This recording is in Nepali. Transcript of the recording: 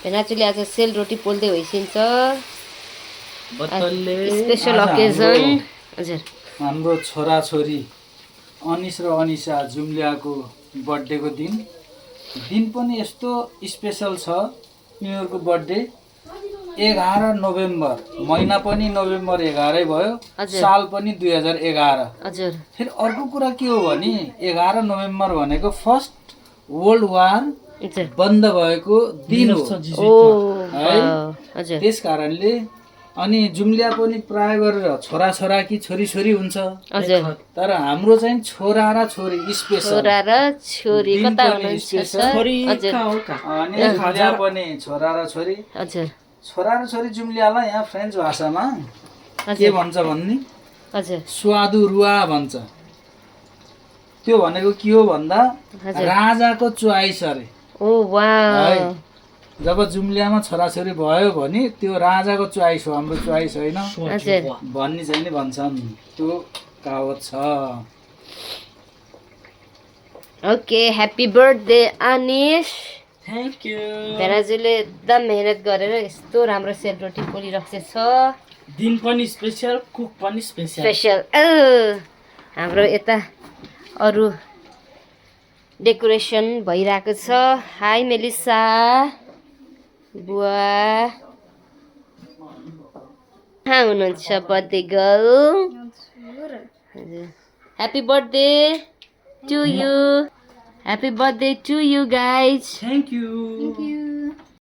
भेनाजुले आज सेलरोटी पोल्दै होइसिन्छ बत्तलले स्पेशल अकेजन हजुर हाम्रो छोराछोरी अनिस र अनिसा जुम्ल्याको बर्थडेको दिन पनि यस्तो स्पेशल छ। उनीहरूको बर्थडे 11 नोभेम्बर, महिना पनि नोभेम्बर 11 भयो, साल पनि 2011। हजुर फेरि अर्को कुरा के हो भने 11 नोभेम्बर भनेको फर्स्ट वर्ल्ड वार बन्द भएको दिन हो है। हजुर त्यस कारणले अनि जुम्ल्या पनि प्राय गरेर छोरा कि छोरी हुन्छ। हजुर तर हाम्रो चाहिँ छोरा र छोरी स्पेशल, छोरा र छोरी कता हुनुहुन्छ सर? हजुर अनि जुम्ल्या पनि छोरा र छोरी। हजुर छोरा र छोरी जुम्ल्यालाई यहाँ फ्रेन्च भाषामा के भन्छ भन्ने हजुर स्वादु रुवा भन्छ। त्यो भनेको के हो भन्दा राजाको च्वाइस अरे। ओ वाह, जब जुम्ल्यामा छोराछोरी भयो भने त्यो राजाको च्वाइस हो, हाम्रो च्वाइस होइन भन्ने चाहिँ नि भन्छन्। त्यो कहावत छ। Okay happy birthday Anis. Thank you. भेनाजुले एकदम मेहनत गरेर यस्तो राम्रो सेलरोटी पोलिरहेको छ। दिन पनि स्पेशल, कुक पनि स्पेशल। हाम्रो यता अरू डेकोरेसन भइरहेको छ। हाई मेलिसा बुवा, कहाँ हुनुहुन्छ birthday girl? Happy birthday to you, happy birthday to you guys. Thank you.